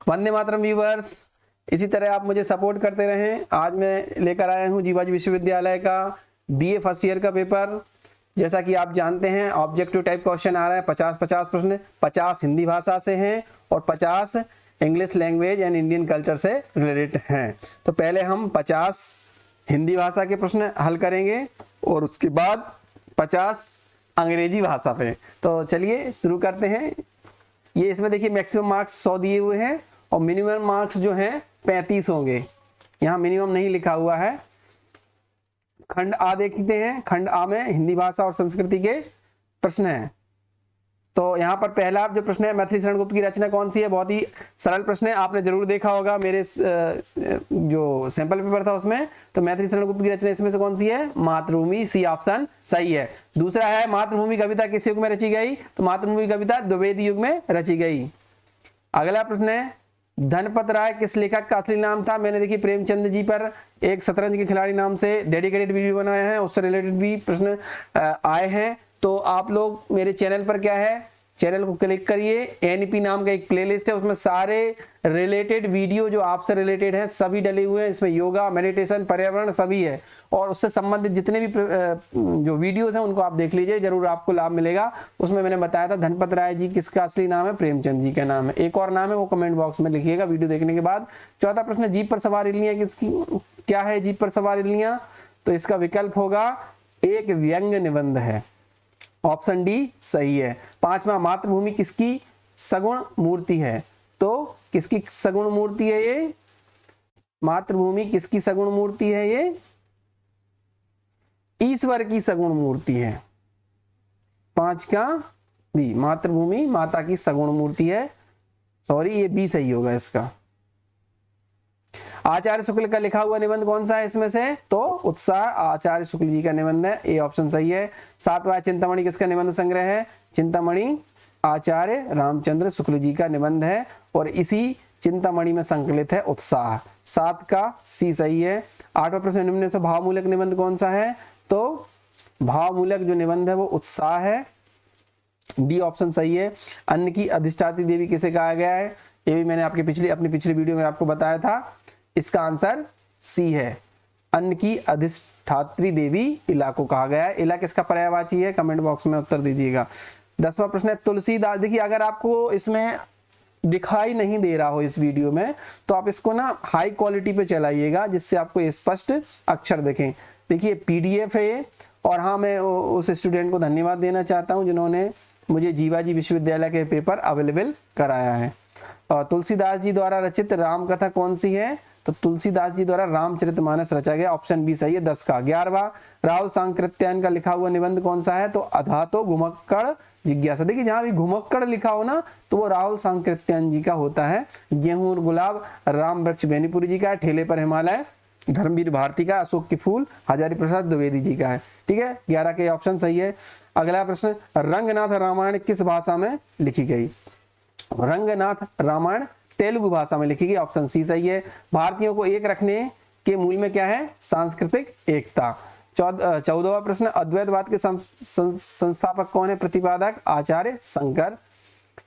Vande Mataram viewers, इसी तरह आप मुझे सपोर्ट करते रहें। आज मैं लेकर आया हूं जीवाजी विश्वविद्यालय का बीए फर्स्ट ईयर का पेपर। जैसा कि आप जानते हैं ऑब्जेक्टिव टाइप क्वेश्चन आ रहा है, 50-50 प्रश्न, 50 हिंदी भाषा से हैं और 50 English language and Indian culture से रिलेटेड हैं। तो पहले हम 50 हिंदी भाषा के प्रश्न हल करेंगे और उसके बाद 50 अंग्रेजी भाषा पे। तो चलिए शुरू करते हैं। ये इसमें देखिए मैक्सिमम मार्क्स 100 दिए हुए हैं और मिनिमम मार्क्स जो हैं 35 होंगे। यहाँ मिनिमम नहीं लिखा हुआ है। खंड आ देखते हैं। खंड आ में हिंदी भाषा और संस्कृति के प्रश्न हैं। तो यहाँ पर पहला जो प्रश्न है, मैथिली शरण गुप्त की रचना कौन सी है? बहुत ही सरल प्रश्न है, आपने जरूर देखा होगा मेरे जो सैंपल पेपर था उसमें। तो मैथिली शरण गुप्त की रचना इसमें से कौन सी है? मातृभूमि, सी ऑप्शन सही है। दूसरा है मातृभूमि कविता किस युग में रची गई? तो मातृभूमि कविता द्विवेदी युग में रची गई। अगला प्रश्न है, धनपत राय किस लेखक का असली नाम था? मैंने देखिए प्रेमचंद जी पर एक शतरंज के खिलाड़ी नाम से डेडिकेटेड वीडियो बनाया है, उससे रिलेटेड भी प्रश्न आए हैं। तो आप लोग मेरे चैनल पर क्या है, चैनल को क्लिक करिए, एनपी नाम का एक प्लेलिस्ट है, उसमें सारे रिलेटेड वीडियो जो आपसे रिलेटेड हैं सभी डले हुए हैं। इसमें योगा, मेडिटेशन, पर्यावरण सभी है और उससे संबंधित जितने भी जो वीडियोस हैं उनको आप देख लीजिए, जरूर आपको लाभ मिलेगा। उसमें मैंने बताया था धनपत राय जी किसका असली नाम है? प्रेमचंद जी का नाम है। एक और नाम है वो कमेंट बॉक्स में लिखिएगा वीडियो देखने के बाद। चौथा प्रश्न, जीप पर सवार इल्लियां किसकी क्या है? जीप पर सवार इल्लियां, तो इसका विकल्प होगा एक व्यंग्य निबंध है, ऑप्शन डी सही है। पांचवा, मातृभूमि किसकी सगुण मूर्ति है? तो किसकी सगुण मूर्ति है ये? मातृभूमि किसकी सगुण मूर्ति है? ये ईश्वर की सगुण मूर्ति है। 5 का बी, मातृभूमि माता की सगुण मूर्ति है। सॉरी, ये बी सही होगा इसका। आचार्य शुक्ल का लिखा हुआ निबंध कौन सा है इसमें से? तो उत्साह आचार्य शुक्ल जी का निबंध है, ए ऑप्शन सही है। 7वां, चिंतामणि किसका निबंध संग्रह है? चिंतामणि आचार्य रामचंद्र शुक्ल जी का निबंध है और इसी चिंतामणि में संकलित है उत्साह। 7 का सी सही है। 8वां प्रश्न, निम्न से भावमूलक निबंध कौन सा है? तो भावमूलक जो निबंध है वो उत्साह है, डी ऑप्शन सही है। अन्न की अधिष्ठात्री देवी किसे कहा गया है? ये भी मैंने अपनी पिछली वीडियो में आपको बताया था। इसका आंसर सी है, अन्न की अधिष्ठात्री देवी इला को कहा गया है। इला किसका पर्यायवाची है? कमेंट बॉक्स में उत्तर दीजिएगा। 10वां प्रश्न है, तुलसीदास। देखिए अगर आपको इसमें दिखाई नहीं दे रहा हो इस वीडियो में तो आप इसको ना हाई क्वालिटी पे चलाइएगा जिससे आपको स्पष्ट अक्षर दिखें। देखिए पीडीएफ है ये। और हाँ, मैं उस स्टूडेंट को धन्यवाद देना चाहता हूँ जिन्होंने मुझे जीवाजी विश्वविद्यालय के पेपर अवेलेबल कराया है। और तुलसीदास जी द्वारा रचित राम कथा कौन सी है? तो तुलसीदास जी द्वारा रामचरितमानस रचा गया, ऑप्शन बी सही है। 10 का। 11वां, राहुल सांकृत्यायन का लिखा हुआ निबंध कौन सा है? तो अधा तो घुमक्कड़ जिज्ञासा। देखिए जहां भी घुमक्कड़ लिखा हो ना तो वो राहुल सांकृत्यायन जी का होता है। गेहूं और गुलाब राम वृक्ष बेनीपुरी जी का है। ठेले पर हिमालय धर्मवीर भारती का। अशोक के फूल हजारी प्रसाद द्विवेदी जी का है। ठीक है, 11 के ऑप्शन सही है। अगला प्रश्न, रंगनाथ रामायण किस भाषा में लिखी गई? रंगनाथ रामायण तेलुगु भाषा में लिखी गई, ऑप्शन सी सही है। भारतीयों को एक रखने के मूल में क्या है? सांस्कृतिक एकता। 14वां प्रश्न, अद्वैतवाद के संस्थापक कौन है? प्रतिपादक आचार्य शंकर,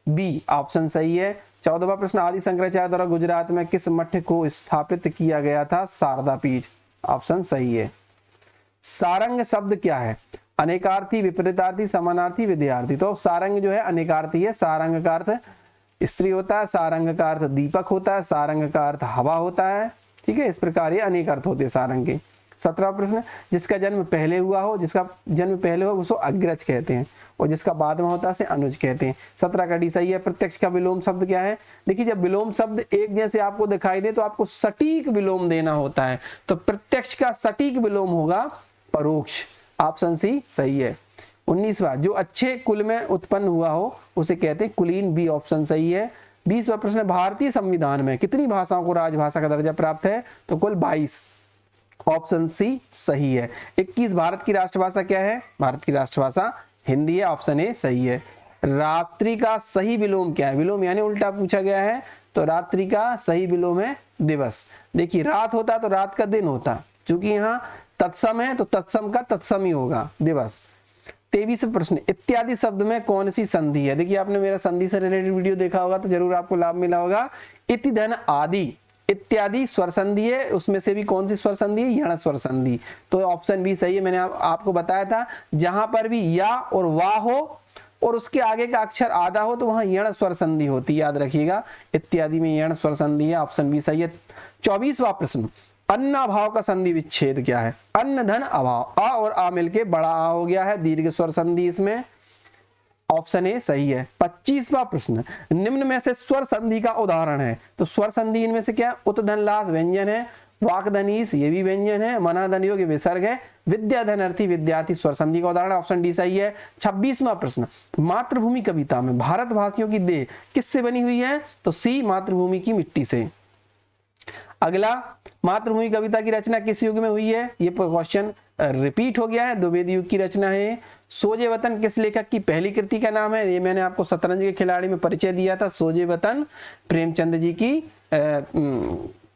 बी ऑप्शन सही है। 14वां प्रश्न, आदि शंकराचार्य द्वारा गुजरात में किस मठ को स्थापित किया गया था? शारदा पीठ, ऑप्शन सही है। सारंग शब्द क्या है? अनेकार्थी, विपरीतार्थी, समानार्थी, विद्यार्थी। तो सारंग जो है अनेकार्थी है। सारंग का अर्थ स्त्री होता है, सारंग का अर्थ दीपक होता है, सारंग का अर्थ हवा होता है। ठीक है, इस प्रकार ये अनेक अर्थ होते हैं सारंग के। 17वां प्रश्न, जिसका जन्म पहले हुआ हो, जिसका जन्म पहले हो उसको अग्रज कहते हैं और जिसका बाद में होता है उसे अनुज कहते हैं। 17 का डी सही है। प्रत्यक्ष का विलोम शब्द क्या है? देखिए जब विलोम शब्द एक जैसे आपको दिखाई दे तो आपको सटीक विलोम देना होता है। तो प्रत्यक्ष का सटीक विलोम होगा परोक्ष, ऑप्शन सी सही है। 19वां, जो अच्छे कुल में उत्पन्न हुआ हो उसे कहते हैं कुलीन, बी ऑप्शन सही है। 20वां प्रश्न, भारतीय संविधान में कितनी भाषाओं को राजभाषा का दर्जा प्राप्त है? तो कुल 22, ऑप्शन सी सही है। 21, भारत की राष्ट्रभाषा क्या है? भारत की राष्ट्रभाषा हिंदी है, ऑप्शन ए सही है। रात्रि का सही विलोम क्या है? विलोम यानी उल्टा पूछा गया है, तो रात्रि का सही विलोम है दिवस। देखिए रात होता तो रात का दिन होता, चूंकि यहाँ तत्सम है तो तत्सम का तत्सम ही होगा दिवस। 23 प्रश्न, इत्यादि शब्द में कौन सी संधि है? देखिए आपने मेरा संधि से रिलेटेड वीडियो देखा होगा तो जरूर आपको लाभ मिला होगा। इति धन आदि इत्यादि स्वर संधि है, उसमें से भी कौन सी स्वर संधि है? यण स्वर संधि। तो ऑप्शन बी सही है। मैंने आपको बताया था जहां पर भी या और वा हो और उसके आगे का अक्षर आधा हो तो वहां यण स्वर संधि होती है, याद रखिएगा। इत्यादि में यण स्वर संधि है, ऑप्शन बी सही है। 24वां प्रश्न, अन्न अभाव का संधि विच्छेद क्या है? अन्न धन अभाव, अ और आ मिलके बड़ा आ हो गया है, दीर्घ स्वर संधि इसमें, ऑप्शन ए सही है। 25वां प्रश्न, निम्न में से स्वर संधि का उदाहरण है। तो स्वर संधि इनमें से क्या? उत धन लास व्यंजन है, वाक धनीस ये भी व्यंजन है, मना धन योग विसर्ग है, विद्या धन अर्थी विद्यार्थी स्वर संधि का उदाहरण, ऑप्शन डी सही है। 26वां प्रश्न, मातृभूमि कविता में भारतवासियों की देह किससे बनी हुई है? तो सी मातृभूमि की मिट्टी से। अगला, मातृभूमि कविता की रचना किस युग में हुई है? ये क्वेश्चन रिपीट हो गया है, द्विवेदी युग की रचना है। सोजे वतन किस लेखक की पहली कृति का नाम है? ये मैंने आपको शतरंज के खिलाड़ी में परिचय दिया था। सोजे वतन प्रेमचंद जी की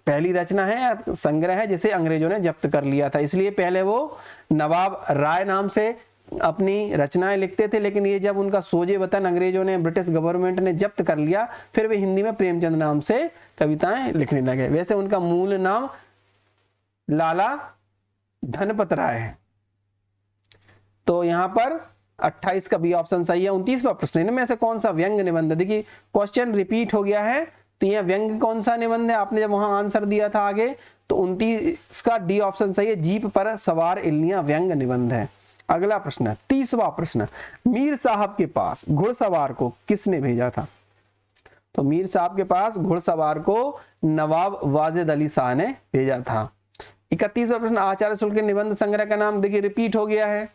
पहली रचना है, संग्रह है, जिसे अंग्रेजों ने जब्त कर लिया था, इसलिए पहले वो नवाब राय नाम से अपनी रचनाएं लिखते थे, लेकिन ये जब उनका सोजे वतन अंग्रेजों ने, ब्रिटिश गवर्नमेंट ने जब्त कर लिया, फिर वे हिंदी में प्रेमचंद नाम से कविताएं लिखने लगे। वैसे उनका मूल नाम लाला धनपत राय है। तो यहां पर 28 का बी ऑप्शन सही है। 29वां प्रश्न, इनमें से कौन सा व्यंग निबंध? देखिए क्वेश्चन रिपीट हो गया है, तो यह व्यंग कौन सा निबंध है? आपने जब वहां आंसर दिया था आगे, तो 29 का डी ऑप्शन सही है, जीप पर सवार इल्लियां व्यंग निबंध है। अगला प्रश्न, 30वां प्रश्न, मीर साहब के पास घुड़सवार को किसने भेजा था? तो मीर साहब के पास घुड़सवार को नवाब वाजिद अली शाह ने भेजा था। 31वां प्रश्न, आचार्य शुक्ल के निबंध संग्रह का नाम देखिए रिपीट हो गया है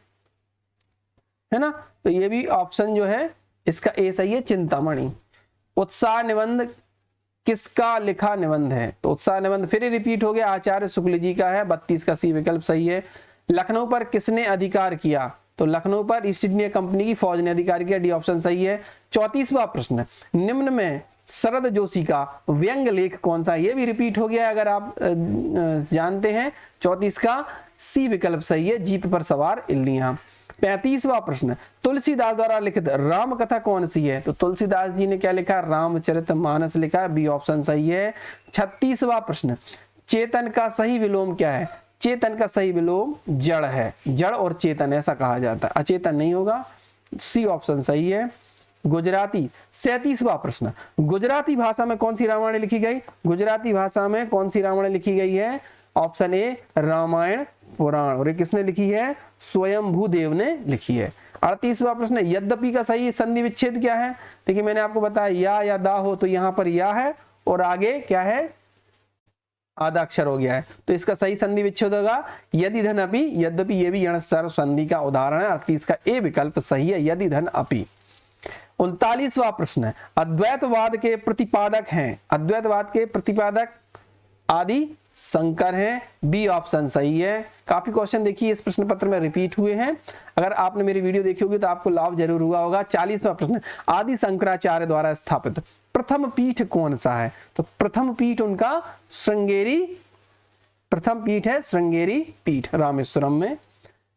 ना, तो ये भी ऑप्शन जो है इसका ए सही है, चिंतामणि। उत्साह निबंध किसका लिखा निबंध है? तो उत्साह निबंध फिर रिपीट हो गया, आचार्य शुक्ल जी का है, 32 का सी विकल्प सही है। लखनऊ पर किसने अधिकार किया? तो लखनऊ पर ईस्ट इंडिया कंपनी की फौज ने अधिकार किया, डी ऑप्शन सही है। 34वां प्रश्न, निम्न में शरद जोशी का व्यंग लेख कौन सा? ये भी रिपीट हो गया अगर आप जानते हैं, 34 का सी विकल्प सही है, जीप पर सवार इल्लियां। 35वां प्रश्न, तुलसीदास द्वारा लिखित राम कथा कौन सी है? तो तुलसीदास जी ने क्या लिखा? रामचरितमानस लिखा है, बी ऑप्शन सही है। 36वां प्रश्न, चेतन का सही विलोम क्या है? चेतन का सही विलोम जड़ है, जड़ और चेतन ऐसा कहा जाता है, अचेतन नहीं होगा, सी ऑप्शन सही है। गुजराती, 37वां प्रश्न, गुजराती भाषा में कौन सी रामायण लिखी गई? गुजराती भाषा में कौन सी रामायण लिखी गई है? ऑप्शन ए रामायण पुराण, और ये किसने लिखी है? स्वयंभू देव ने लिखी है। 38वां प्रश्न, यद्यपि का सही संधि विच्छेद क्या है? देखिए मैंने आपको बताया या दा हो, तो यहां पर या है और आगे क्या है? आधा अक्षर हो गया है, तो इसका सही संधि विच्छेद होगा यदि धन अपि, यद्यपि ये भी यण स्वर संधि का उदाहरण है, 38 का ए विकल्प सही है, यदि धन अपि। 39वां प्रश्न, अद्वैतवाद के प्रतिपादक हैं, अद्वैतवाद के प्रतिपादक आदि शंकर हैं, बी ऑप्शन सही है। काफी क्वेश्चन देखिए इस प्रश्न पत्र में रिपीट हुए हैं, अगर आपने मेरी वीडियो देखी होगी तो आपको लाभ जरूर हुआ होगा। 40वां प्रश्न, आदि शंकराचार्य द्वारा स्थापित प्रथम पीठ कौन सा है? तो प्रथम पीठ उनका श्रृंगेरी, प्रथम पीठ है श्रृंगेरी पीठ रामेश्वरम में।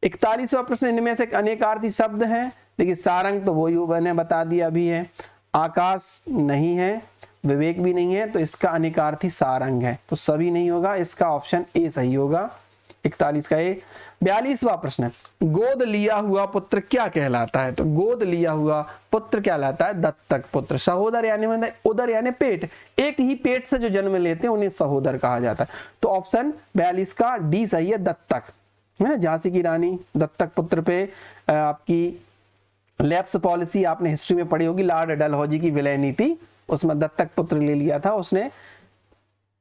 41वां प्रश्न, इनमें से अनेकार्थी शब्द हैं, देखिए सारंग तो वही मैंने बता दिया अभी है, आकाश नहीं है, विवेक भी नहीं है, तो इसका अनेकार्थी सारंग है, तो सभी नहीं होगा, इसका ऑप्शन ए सही होगा, 41 का ए। 42वां प्रश्न, गोद लिया हुआ पुत्र क्या कहलाता है? तो गोद लिया हुआ पुत्र क्या कहलाता है? दत्तक पुत्र। सहोदर यानी मतलब उदर यानी पेट, एक ही पेट से जो जन्म लेते हैं उन्हें सहोदर कहा जाता है, तो ऑप्शन 42 का डी सही है, दत्तक, है ना। झांसी की रानी दत्तक पुत्र पे आपकी लैप्स पॉलिसी आपने हिस्ट्री में पढ़ी होगी, लॉर्ड डलहौजी की विलय नीति, उसमें दत्तक पुत्र ले लिया था उसने,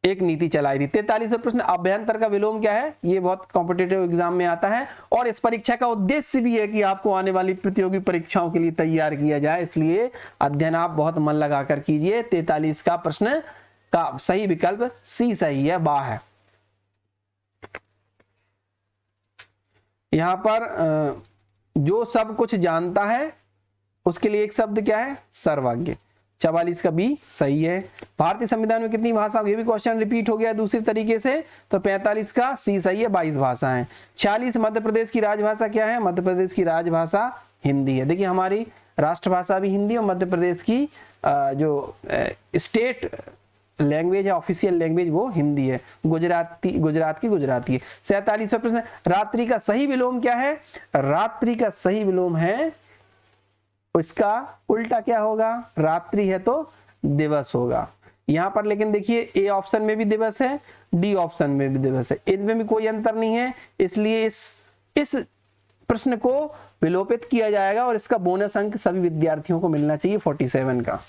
एक नीति चलाई थी। 43वां प्रश्न, अभ्यंतर का विलोम क्या है? ये बहुत कॉम्पिटिटिव एग्जाम में आता है और इस परीक्षा का उद्देश्य भी है कि आपको आने वाली प्रतियोगी परीक्षाओं के लिए तैयार किया जाए, इसलिए अध्ययन आप बहुत मन लगाकर कीजिए। 43 का प्रश्न का सही विकल्प सी सही है, बा है। यहां पर जो सब कुछ जानता है उसके लिए एक शब्द क्या है? सर्वज्ञ। 44 का बी सही है। भारतीय संविधान में कितनी भाषा? ये भी क्वेश्चन रिपीट हो गया दूसरी तरीके से, तो 45 का सी सही है, 22 भाषाएं। 46 मध्य प्रदेश की राजभाषा क्या है? मध्य प्रदेश की राजभाषा हिंदी है। देखिए हमारी राष्ट्रभाषा भी हिंदी और मध्य प्रदेश की जो स्टेट लैंग्वेज है, ऑफिशियल लैंग्वेज वो हिंदी है। गुजरात की गुजराती है। 47वां प्रश्न, रात्रि का सही विलोम क्या है? रात्रि का सही विलोम है, इसका उल्टा क्या होगा? रात्रि है तो दिवस होगा यहां पर। लेकिन देखिए ए ऑप्शन में भी दिवस है, डी ऑप्शन में भी दिवस है, इनमें भी कोई अंतर नहीं है, इसलिए इस प्रश्न को विलोपित किया जाएगा और इसका बोनस अंक सभी विद्यार्थियों को मिलना चाहिए 47 का।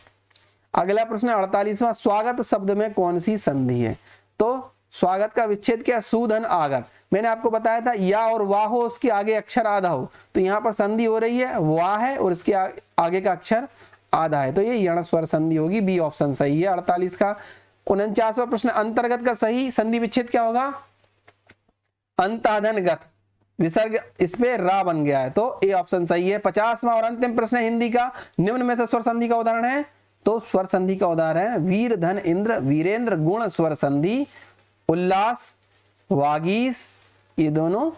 अगला प्रश्न 48वां, स्वागत शब्द में कौन सी संधि है? तो स्वागत का विच्छेद क्या? सूधन आगत। मैंने आपको बताया था या और वाह हो, उसके आगे अक्षर आधा हो, तो यहाँ पर संधि हो रही है, वाह है और इसके आगे का अक्षर आधा है, तो ये यण स्वर संधि होगी, बी ऑप्शन सही है 48 का। 49वां प्रश्न, अंतर्गत का सही संधि विच्छेद क्या होगा? अंताधनगत, विसर्ग इस पे रा बन गया है, तो ए ऑप्शन सही है। 50वां और अंतिम प्रश्न हिंदी का, निम्न में से स्वर संधि का उदाहरण है? तो स्वर संधि का उदाहरण है वीर धन इंद्र वीरेंद्र गुण स्वर संधि, उल्लास वागीश, ये दोनों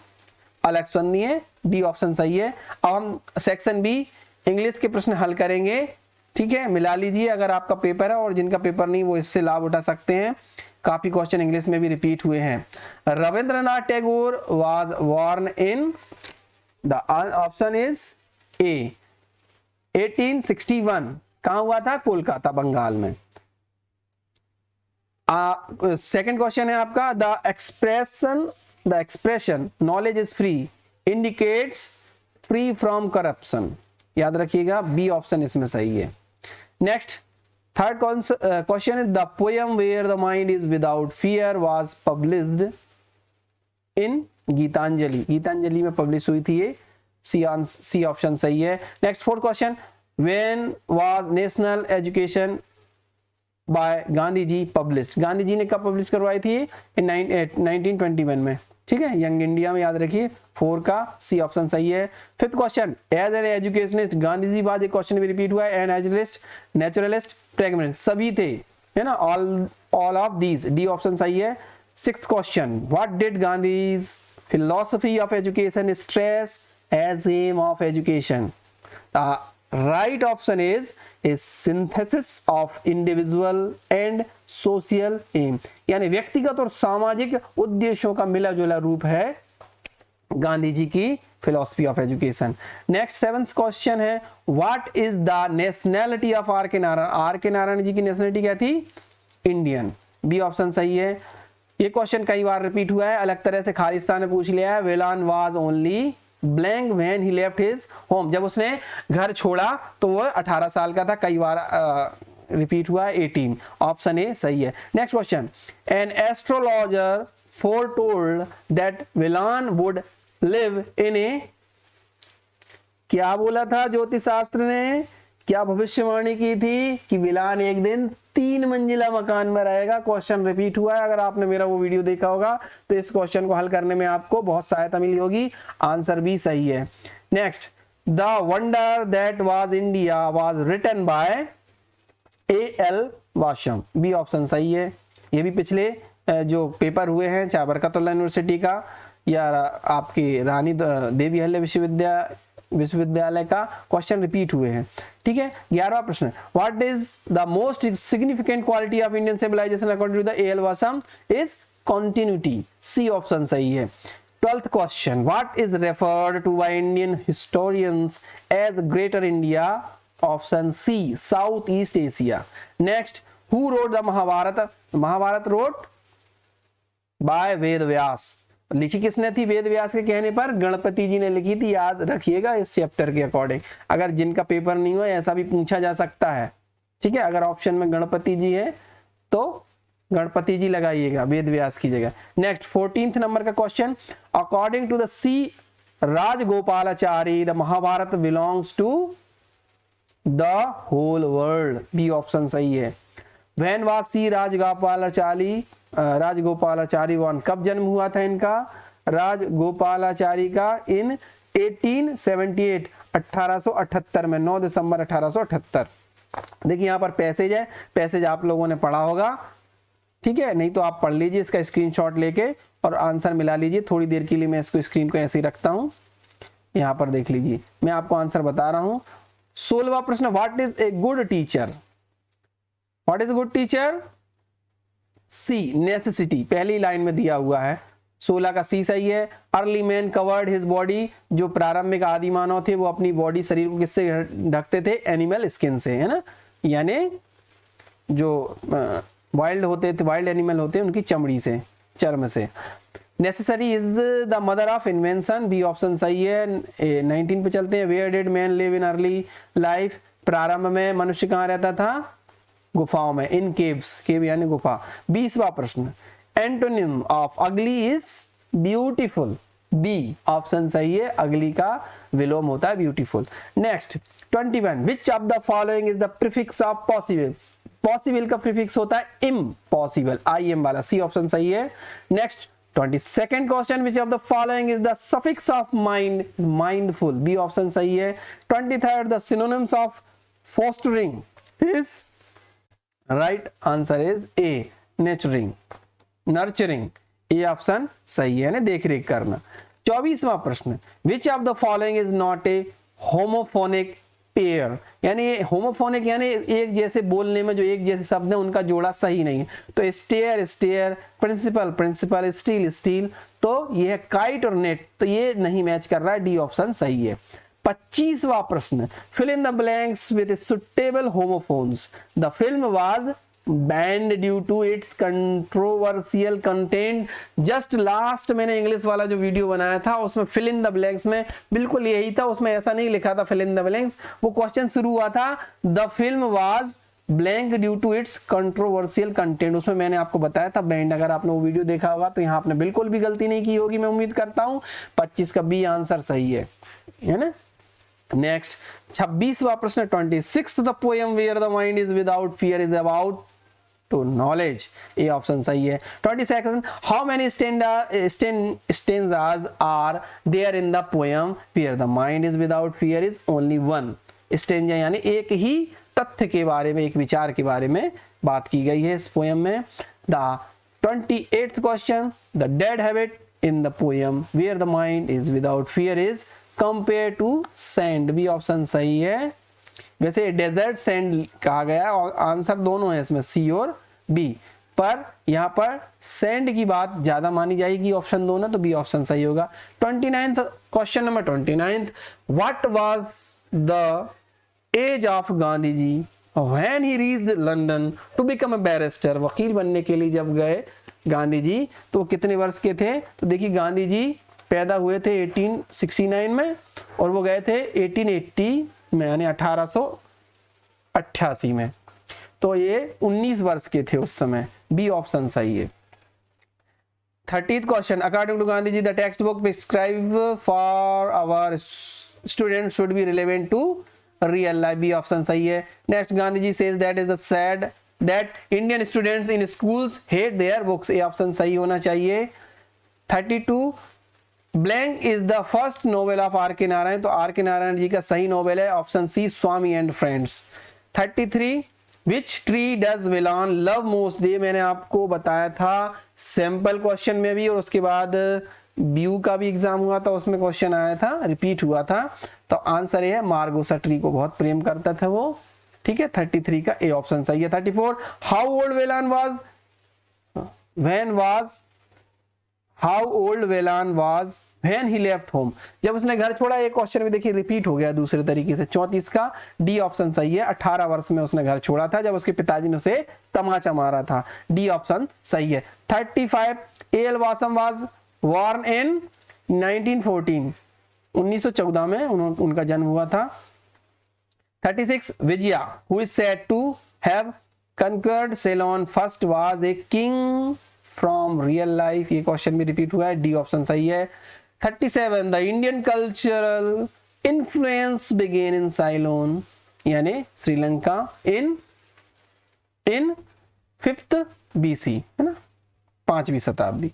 अलग संधि है, डी ऑप्शन सही है। अब हम सेक्शन बी इंग्लिश के प्रश्न हल करेंगे, ठीक है, मिला लीजिए अगर आपका पेपर है, और जिनका पेपर नहीं वो इससे लाभ उठा सकते हैं, काफी क्वेश्चन इंग्लिश में भी रिपीट हुए हैं। Rabindranath Tagore was born in, the option is ए 1861, कहां हुआ था? कोलकाता बंगाल में। सेकंड क्वेश्चन है आपका, the expression knowledge is free indicates free from corruption, याद रखिएगा बी ऑप्शन इसमें सही है। Next third question is, the poem where the mind is without fear was published in Gitanjali, Gitanjali में पब्लिश हुई थी ये, सी ऑप्शन सही है। Next fourth question, when was national education by Gandhi ji published, Gandhi ji ने कब पब्लिश करवाई थी? इन 1921 में, ठीक है, यंग इंडिया में, याद रखिए 4 का सी ऑप्शन सही है। Fifth question, as an educationist Gandhi ji बाद एक क्वेश्चन भी रिपीट हुआ है, एन एजुलिस्ट नेचुरलिस्ट प्रैग्मेटिस्ट, सभी थे, है ना, all of these, D option सही है। Sixth question, what did Gandhi's philosophy of education stress as aim of education? Right option is a synthesis of individual and social aim, यानी व्यक्तिगत और सामाजिक उद्देश्यों का मिला जुला रूप है गांधी जी की philosophy of education. Next seventh question है, what is the nationality of R K Narayan? Are K Narayan ji की नेशनैलिटी क्या थी? इंडियन, बी ऑप्शन सही है। ये क्वेश्चन कई बार रिपीट हुआ है, अलग तरह से खालिस्तान ने पूछ लिया है, Velan was only blank when he left his home, जब उसने घर छोड़ा तो वो 18 साल का था, कई बार रिपीट हुआ है 18, ऑप्शन ए सही है। Next question, an astrologer foretold that Velan would live in a, क्या बोला था ज्योतिष शास्त्र ने, क्या भविष्यवाणी की थी कि विलान एक दिन 3 मंजिला मकान में रहेगा? क्वेश्चन रिपीट हुआ है, अगर आपने मेरा वो वीडियो देखा होगा तो इस क्वेश्चन को हल करने में आपको बहुत सहायता मिली होगी, आंसर भी सही है। Next, the wonder that was India was written by A.L. Basham, B option सही है। ये भी पिछले जो पेपर हुए हैं, चाहे बरकतुल्लाह यूनिवर्सिटी का या आपकी रानी देवी अहिल्या विश्वविद्यालय का, क्वेश्चन रिपीट हुए हैं, ठीक है। 11वां प्रश्न, what is the most significant quality of Indian civilisation according to the A.L. Basham? Is continuity, C option सही है। 12th question, what is referred to by Indian historians as greater India? Option C, south east Asia. Next, who wrote the Mahabharata? Mahabharata wrote by Ved Vyas, लिखी किसने थी? वेद व्यास के कहने पर गणपति जी ने लिखी थी, याद रखिएगा इस चैप्टर के अकॉर्डिंग, अगर जिनका पेपर नहीं हो ऐसा भी पूछा जा सकता है, ठीक है। अगर ऑप्शन में गणपति जी है तो गणपति जी लगाइएगा वेद व्यास की जगह। नेक्स्ट 14th नंबर का question, according to the C Rajagopalachari the Mahabharata belongs to the whole world, B option सही है। व्हेन वाज सी राजगोपालाचारी वन, कब जन्म हुआ था इनका? राजगोपालाचारी का इन 1878, 1878 में, 9 दिसंबर 1878। देखिए यहाँ पर पैसेज है, पैसेज आप लोगों ने पढ़ा होगा, ठीक है, नहीं तो आप पढ़ लीजिए इसका स्क्रीनशॉट लेके और आंसर मिला लीजिए। थोड़ी देर के लिए मैं इसको स्क्रीन को ऐसे ही रखता हूं। यहां पर देख लीजिए, मैं आपको आंसर बता रहा हूं। 16वां प्रश्न, what is a good teacher? What is a good teacher? C, necessity, पहली लाइन में दिया हुआ है। 16 का सी सही है। Early man covered his body, जो प्रारंभिक आदि मानव थे वो अपनी बॉडी, शरीर को किससे ढकते थे? एनिमल स्किन से, है ना, यानी जो वाइल्ड होते थे, वाइल्ड एनिमल होते हैं उनकी चमड़ी से, चर्म से। Necessary is the mother of invention, B option सही है। 19 पे चलते हैं। Where did man live in early life, प्रारंभ में मनुष्य कहाँ रहता था? गुफाओं में, इन केव्स, केव यानी गुफा। 20वां प्रश्न, एंटोनिम ऑफ अगली इज ब्यूटीफुल, बी ऑप्शन सही है, अगली का विलोम होता है beautiful. Next 21, which of the following is the prefix of possible? Possible का प्रीफिक्स होता है इम्पॉसिबल, आई एम वाला, सी ऑप्शन सही है। Next 22nd question, which of the following is the suffix of mind? Mindful, B option सही है। 23rd, the synonyms of fostering is, right answer is A, nurturing, nurturing, A option सही है, देख रेख करना। 24वां प्रश्न, which of the following is not a homophonic pair? यानी होमोफोनिक यानी एक जैसे बोलने में जो एक जैसे शब्द है उनका जोड़ा सही नहीं है। तो stair stair, principal principal, steel steel, तो ये है काइट और नेट, तो ये नहीं मैच कर रहा है, डी ऑप्शन सही है। 25वां प्रश्न, fill in the blanks with suitable homophones, the film was banned due to its controversial content. Just last मैंने इंग्लिश वाला जो वीडियो बनाया था उसमें फिल इन द ब्लैंक्स में बिल्कुल यही था, उसमें ऐसा नहीं लिखा था फिल इन द ब्लैंक्स, वो क्वेश्चन शुरू हुआ था the film was blank due to its controversial content, उसमें मैंने आपको बताया था बैंड। अगर आपने वो वीडियो देखा होगा तो यहाँ आपने बिल्कुल भी गलती नहीं की होगी, मैं उम्मीद करता हूँ। 25 का बी आंसर सही है ना। नेक्स्ट 26वां question, 26th the poem where the mind is without fear is about to knowledge, A option सही है। 22nd, how many stanzas are there in the poem where the mind is without fear is only one. Stanza यानी एक ही तथ्य के बारे में, एक विचार के बारे में बात की गई है इस पोएम में। The 28th question, the dead habit in the poem where the mind is without fear is compare to sand, B option सही है। वैसे डेजर्ट सैंड कहा गया और आंसर दोनों है इसमें, सी और बी, पर यहाँ पर सैंड की बात ज्यादा मानी जाएगी, ऑप्शन दोनों, तो बी ऑप्शन सही होगा। 29th question number 29, what was the age of Gandhi ji when he reached London to become a barrister? वकील बनने के लिए जब गए गांधी जी तो वो कितने वर्ष के थे? तो देखिए गांधी जी पैदा हुए थे 1869 में और वो गए थे 1880 में, यानी 1888 में, तो ये 19 वर्ष के थे उस समय, बी ऑप्शन सही है। 30th question, according to Gandhi ji the textbook prescribe for our student should be relevant to real life, B option सही है। Next, Gandhi ji says that is said that Indian students in schools hate their books, A option सही होना चाहिए। 32, blank is the first novel of R K Narayan, तो are K Narayan ji का सही novel है option C, Swami and friends. 33, which tree does Velan love most, ये मैंने आपको बताया था सैंपल क्वेश्चन में भी, और उसके बाद बीयू का भी एग्जाम हुआ था, उसमें क्वेश्चन आया था, रिपीट हुआ था, तो आंसर ये है मार्गोसा ट्री को बहुत प्रेम करता था वो, ठीक है। 33 का ए ऑप्शन सही है। 34, how old Velan was when was how old Velan was when he left home, जब उसने घर छोड़ा, एक क्वेश्चन भी देखिए रिपीट हो गया दूसरे तरीके से। 34 का डी ऑप्शन सही है, 18 वर्ष में उसने घर छोड़ा था जब उसके पिताजी ने उसे तमाचा मारा था, डी ऑप्शन सही है। 35, L Basham was born in 1914, 1914 में उनका जन्म हुआ था। 36, Vijaya who is said to have conquered Ceylon first was a king from real life, ये क्वेश्चन भी रिपीट हुआ है, डी ऑप्शन सही है। 37, the Indian cultural influence began in Ceylon, यानी श्रीलंका इन 5th BC, है ना, 5वीं शताब्दी।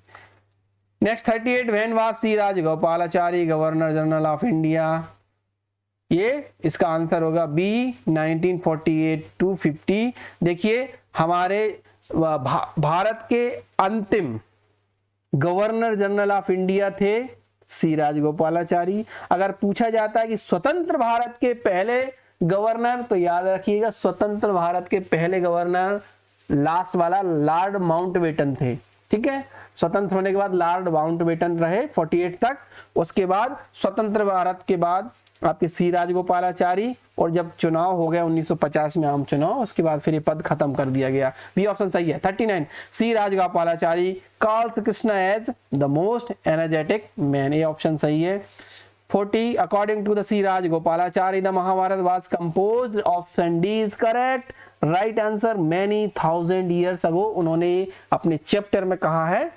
Next 38, when was C Rajagopalachari governor general of India, ये इसका आंसर होगा बी 1948 to 50। देखिए हमारे भारत के अंतिम गवर्नर जनरल ऑफ इंडिया थे सी राजगोपालाचारी। अगर पूछा जाता है कि स्वतंत्र भारत के पहले गवर्नर, तो याद रखिएगा स्वतंत्र भारत के पहले गवर्नर लास्ट वाला लॉर्ड माउंटबेटन थे। ठीक है, स्वतंत्र होने के बाद लॉर्ड माउंटबेटन रहे 48 तक। उसके बाद स्वतंत्र भारत के बाद आपके सी राजगोपालाचारी, और जब चुनाव हो गया 1950 में आम चुनाव, उसके बाद फिर ये पद खत्म कर दिया गया। बी ऑप्शन सही है। 39 C Rajagopalachari calls Krishna as the most energetic man, ये ऑप्शन सही है। 40 according to the C Rajagopalachari the Mahabharata was composed, option D is correct. Right answer many thousand years ago, उन्होंने अपने चैप्टर में कहा है,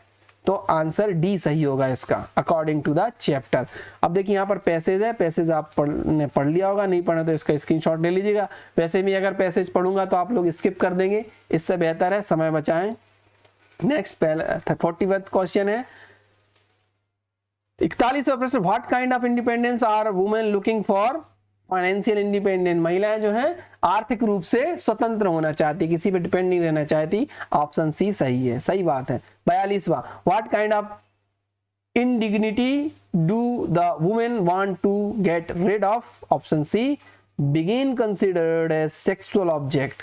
तो आंसर डी सही होगा इसका, अकॉर्डिंग टू द चैप्टर। अब देखिए यहाँ पर पैसेज है, पैसेज आप पढ़ लिया होगा, नहीं पढ़ा तो इसका स्क्रीनशॉट ले लीजिएगा। वैसे भी अगर पैसेज पढ़ूंगा तो आप लोग स्किप कर देंगे, इससे बेहतर है समय बचाएं। नेक्स्ट 41वां क्वेश्चन है, 41वां प्रश्न, what kind of independence are women looking for? Financial independent, महिलाएं जो हैं आर्थिक रूप से स्वतंत्र होना चाहती, किसी पे डिपेंड नहीं रहना चाहती, ऑप्शन सी सही है, सही बात है। 42वां, what kind of indignity do the women want to get rid of? Option C begin considered as sexual object.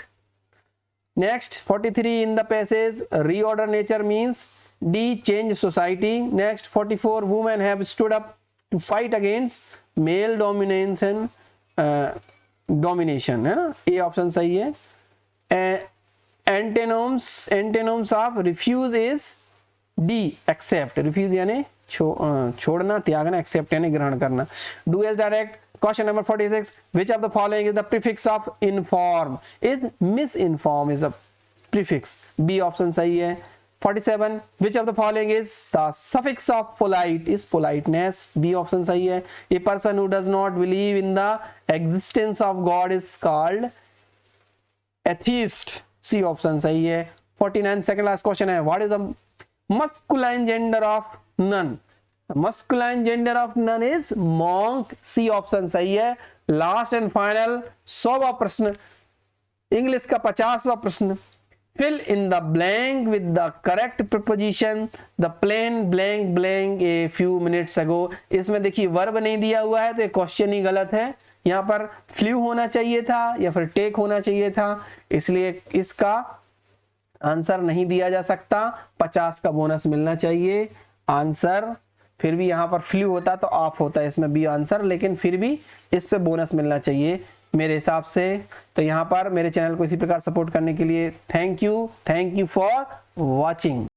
Next 43 in the passage reorder nature means, D change society. Next 44 women have stood up to fight against male domination, domination है ना, A option सही है। Antonyms of refuse is D accept, refuse यानी छोड़ना, त्यागना, accept यानी ग्रहण करना। Do as direct. Question number 46, which of the following is the prefix of inform? is misinform is a prefix, B option सही है। 47, which of the following is the suffix of polite? is politeness, B option सही है। A person who does not believe in the existence of God is called atheist, C option सही है। 49 second last question है, what is the masculine gender of nun? masculine gender of nun is monk, C option सही है। Last and final 100वां प्रश्न, English का 50वां प्रश्न, fill in the blank with the correct preposition the plain blank blank a few minutes ago। इसमें देखिए verb नहीं दिया हुआ है तो ये क्वेश्चन ही गलत है, यहाँ पर फ्लू होना चाहिए था या फिर टेक होना चाहिए था, इसलिए इसका आंसर नहीं दिया जा सकता। 50 का बोनस मिलना चाहिए आंसर, फिर भी यहाँ पर फ्लू होता तो ऑफ होता है इसमें बी आंसर, लेकिन फिर भी इस पे बोनस मिलना चाहिए मेरे हिसाब से। तो यहाँ पर मेरे चैनल को इसी प्रकार सपोर्ट करने के लिए थैंक यू फॉर वॉचिंग।